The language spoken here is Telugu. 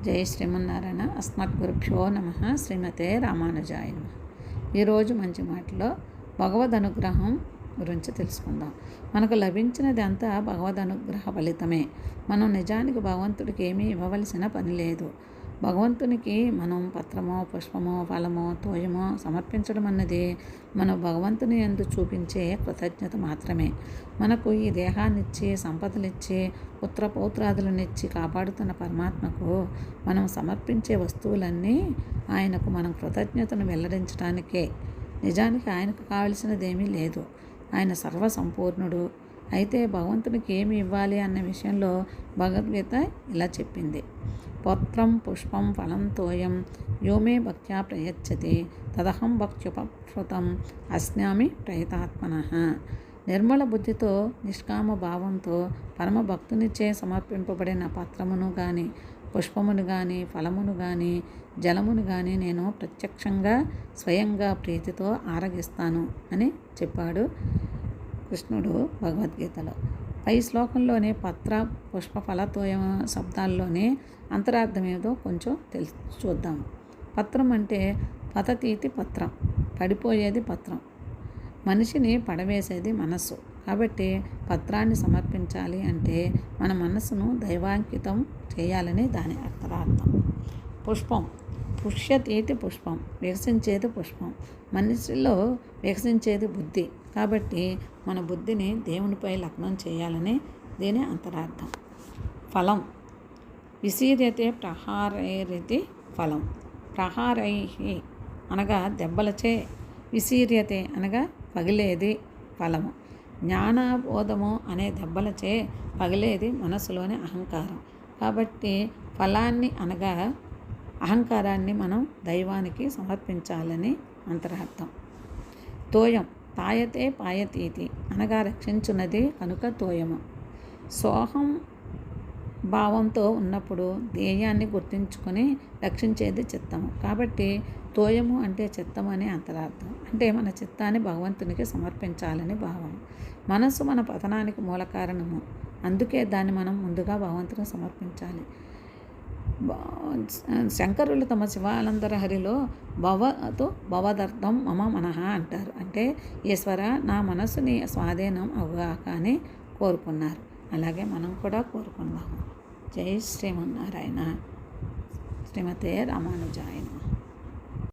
జై శ్రీమన్నారాయణ. అస్మద్గురుభ్యో నమః. శ్రీమతే రామానుజాయ నమః. ఈరోజు మంచి మాటలో భగవద్ అనుగ్రహం గురించి తెలుసుకుందాం. మనకు లభించినది అంతా భగవద్ అనుగ్రహ ఫలితమే. మనం నిజానికి భగవంతుడికి ఏమీ ఇవ్వవలసిన పని లేదు. భగవంతునికి మనం పత్రమో, పుష్పమో, ఫలమో, తోయమో సమర్పించడం అన్నది మనం భగవంతుని యందు చూపించే కృతజ్ఞత మాత్రమే. మనకు ఈ దేహాన్నిచ్చి, సంపదలిచ్చి, పుత్రపౌత్రాదులనిచ్చి కాపాడుతున్న పరమాత్మకు మనం సమర్పించే వస్తువులన్నీ ఆయనకు మనం కృతజ్ఞతను వెల్లడించడానికే. నిజానికి ఆయనకు కావలసినదేమీ లేదు. ఆయన సర్వసంపూర్ణుడు. అయితే భగవంతునికి ఏమి ఇవ్వాలి అన్న విషయంలో భగవద్గీత ఇలా చెప్పింది. పత్రం పుష్పం ఫలం తోయం యోమే భక్త్యా ప్రయచ్చతి తదహం భక్త్యుపశ్రుతం అస్నామి ప్రయతాత్మనః. నిర్మల బుద్ధితో, నిష్కామ భావంతో పరమ భక్తునిచే సమర్పింపబడిన పత్రమును కానీ, పుష్పమును కానీ, ఫలమును కానీ, జలమును కానీ నేను ప్రత్యక్షంగా స్వయంగా ప్రీతితో ఆరగిస్తాను అని చెప్పాడు కృష్ణుడు భగవద్గీతలో. పై శ్లోకంలోనే పత్ర, పుష్ప, ఫలతోయ శబ్దాల్లోనే అంతరార్థం ఏదో కొంచెం చూద్దాం. పత్రం అంటే పతతీతి పత్రం, పడిపోయేది పత్రం. మనిషిని పడవేసేది మనస్సు. కాబట్టి పత్రాన్ని సమర్పించాలి అంటే మన మనస్సును దైవాంకితం చేయాలని దాని అర్థార్థం. పుష్పం, పుష్యతీతి పుష్పం, వికసించేది పుష్పం. మనిషిలో వికసించేది బుద్ధి. కాబట్టి మన బుద్ధిని దేవునిపై లగ్నం చేయాలని దీని అంతరార్థం. ఫలం, విశీర్యతే ప్రహారైరితి ఫలం. ప్రహారై అనగా దెబ్బలచే, విశీర్యతే అనగా పగిలేది ఫలము. జ్ఞానబోధము అనే దెబ్బలచే పగిలేది మనసులోని అహంకారం. కాబట్టి ఫలాన్ని అనగా అహంకారాన్ని మనం దైవానికి సమర్పించాలని అంతరార్థం. తోయం, తాయతే పాయతీతి అనగా రక్షించున్నది కనుక తోయము. సోహం భావంతో ఉన్నప్పుడు ధ్యేయాన్ని గుర్తించుకొని రక్షించేది చిత్తము. కాబట్టి తోయము అంటే చిత్తము అని అంతరార్థం. అంటే మన చిత్తాన్ని భగవంతునికి సమర్పించాలని భావం. మనస్సు మన పతనానికి మూల కారణము. అందుకే దాన్ని మనం ముందుగా భగవంతునికి సమర్పించాలి. శంకరులు తమ శివానందర హరిలో భవతో భవదర్థం మమ మనః అంటారు. అంటే ఈశ్వర నా మనస్సుని స్వాధీనం అవగాక అని కోరుకున్నారు. అలాగే మనం కూడా కోరుకుందాము. జై శ్రీమన్నారాయణ. శ్రీమతే రామానుజాయ నమః.